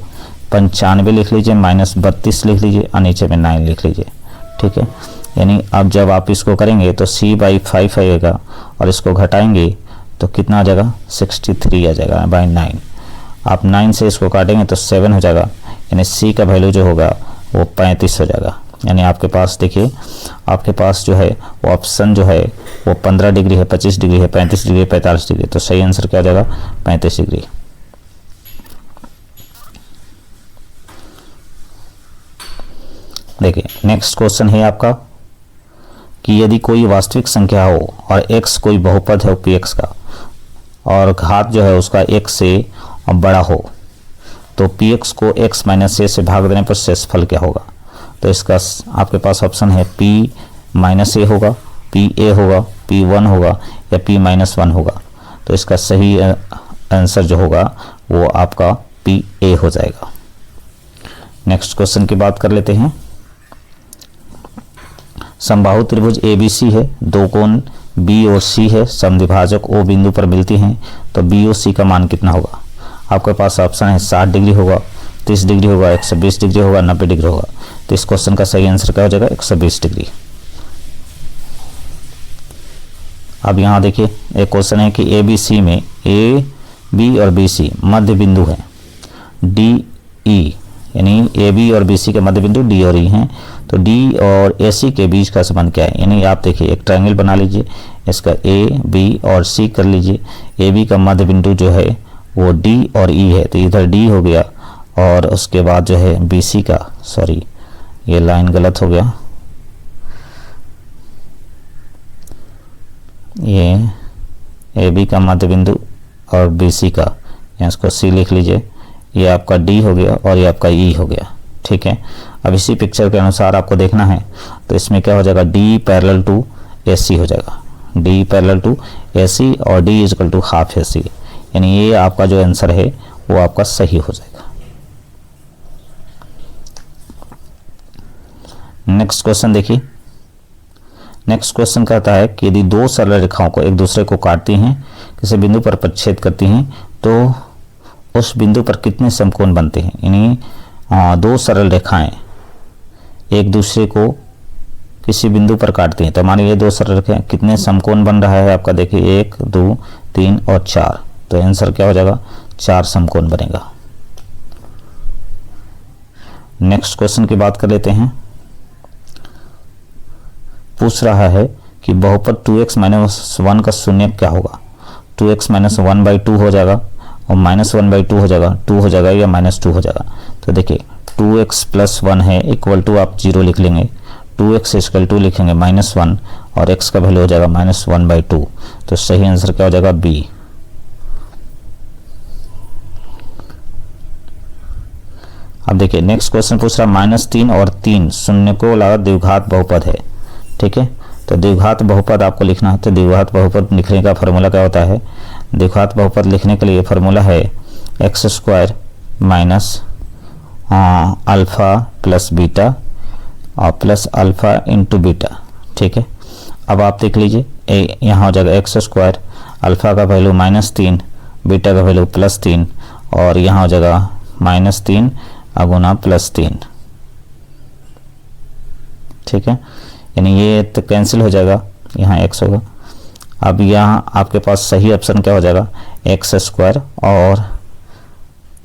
95 लिख लीजिए, -32 लिख लीजिए और नीचे में 9 लिख लीजिए, ठीक है। यानी अब जब आप इसको करेंगे तो c/5 आएगा और इसको घटाएंगे तो कितना आ जाएगा 63 आ जाएगा बाय 9। आप 9 से इसको काटेंगे तो 7 हो जाएगा, यानी c का वैल्यू जो होगा वो 35 हो जाएगा। यानी आपके पास देखिए, आपके पास जो है वो ऑप्शन जो है वो 15 डिग्री है, 25 डिग्री है, 35 डिग्री है, 45 डिग्री। तो सही आंसर क्या हो जाएगा 35 डिग्री। देखिए नेक्स्ट क्वेश्चन है आपका कि यदि कोई वास्तविक संख्या हो और x कोई बहुपद है px का और घात जो है उसका x से बड़ा हो तो px को x - a से भाग देने पर शेषफल क्या होगा। तो इसका आपके पास ऑप्शन है p - a होगा, pa होगा, p1 होगा या p - 1 होगा। तो इसका सही आंसर जो होगा वो आपका pa हो जाएगा। नेक्स्ट क्वेश्चन की बात कर लेते हैं। समबाहु त्रिभुज ABC है, दो कोण B और C है, समद्विभाजक O बिंदु पर मिलती हैं, तो B और C का मान कितना होगा। आपके पास ऑप्शन है 60 डिग्री होगा, 30 डिग्री होगा, 120 डिग्री होगा, 90 डिग्री होगा। तो इस क्वेश्चन का सही आंसर क्या हो जाएगा 120 डिग्री। अब यहाँ देखिए एक क्वेश्चन है कि ABC में A, B और BC मध्य बिंदु है DE, यानी AB और BC के मध्य बिंदु D और E हैं, तो D और AC के बीच का संबंध क्या है। यानी आप देखिए एक ट्रायंगल बना लीजिए, इसका A, B और C कर लीजिए। AB का मध्य बिंदु जो है वो D और E है, तो इधर D हो गया और उसके बाद जो है BC का, सॉरी ये लाइन गलत हो गया, ये AB का मध्य बिंदु और BC का, इसको C लिख लीजिए, ये आपका D हो गया और ये आपका E हो गया। ठीक है, अब इसी पिक्चर के अनुसार आपको देखना है, तो इसमें क्या हो जाएगा D पैरेलल टू AC हो जाएगा, D पैरेलल टू AC और D equal to half AC, यानी ये आपका जो आंसर है वो आपका सही हो जाएगा। नेक्स्ट क्वेश्चन देखिए। नेक्स्ट क्वेश्चन कहता है कि यदि दो सरल रेखाओं को एक दूसरे को काटती हैं, किसी बिंदु पर प्रतिच्छेद करती हैं, तो उस बिंदु पर कितने समकोण बनते हैं। यानी दो सरल रेखाएं एक दूसरे को किसी बिंदु पर काटती हैं, तो मान लीजिए दो सरल रेखाएं, कितने समकोण बन रहा है आपका देखिए 1, 2, 3 और 4। तो आंसर क्या हो जाएगा 4 समकोण बनेगा। नेक्स्ट क्वेश्चन की बात कर लेते हैं। पूछ रहा है कि बहुपद 2x - 1 का शून्य क्या होगा। 2x - 1/2 हो जाएगा और -1/2 हो जाएगा, 2 हो जाएगा या -2 हो जाएगा। तो देखिए 2x + 1 है इक्वल टू आप 0 लिख लेंगे, 2x इक्वल टू लिखेंगे -1 और x का वैल्यू हो जाएगा -1/2। तो सही आंसर क्या हो जाएगा B। अब देखिए नेक्स्ट क्वेश्चन पूछ रहा है -3 और 3 शून्य को लगा द्विघात बहुपद है। ठीक है, तो द्विघात बहुपद आपको लिखना है। तो द्विघात बहुपद लिखने का फॉर्मूला क्या होता है। द्विघात बहुपद लिखने के लिए फॉर्मूला है x² - अल्फा प्लस बीटा और प्लस अल्फा इंटू बीटा। ठीक है, अब आप देख लीजिए यहाँ हो जाएगा x², अल्फा का वैल्यू -3, बीटा का वैल्यू +3 और यहाँ हो जाएगा -3 गुना +3। ठीक है, यानी ये तो कैंसिल हो जाएगा, यहाँ x होगा। अब यहाँ आपके पास सही ऑप्शन क्या हो जाएगा x² और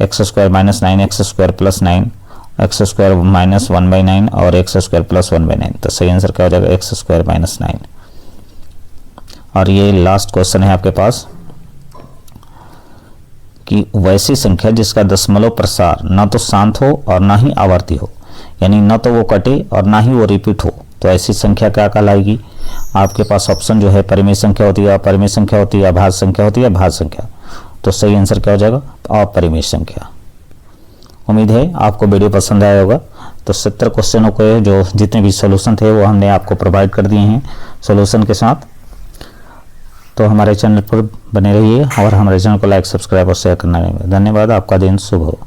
x² - 9 x² + 9 x² - 1/9 और x² + 1/9। तो सही आंसर क्या हो जाएगा x² - 9। और ये लास्ट क्वेश्चन है आपके पास कि वैसी संख्या जिसका दशमलव प्रसार न तो शांत हो और ना ही आवर्ती हो, यानी न तो वो कटे और ना ही वो रिपीट हो, तो ऐसी संख्या क्या कहलाएगी। आपके पास ऑप्शन जो है परिमेय संख्या होती है, अपरिमेय संख्या होती है, अभाज्य संख्या होती है, भाज्य संख्या। तो सही आंसर क्या हो जाएगा अपरिमेय संख्या। उम्मीद है आपको वीडियो पसंद आया होगा। तो 70 क्वेश्चनों के जो जितने भी सॉल्यूशन थे वो हमने आपको प्रोवाइड कर दिए हैं सॉल्यूशन के साथ। तो हमारे चैनल पर बने रहिए और हमारे चैनल को लाइक, सब्सक्राइब और शेयर करना। धन्यवाद। आपका दिन शुभ हो।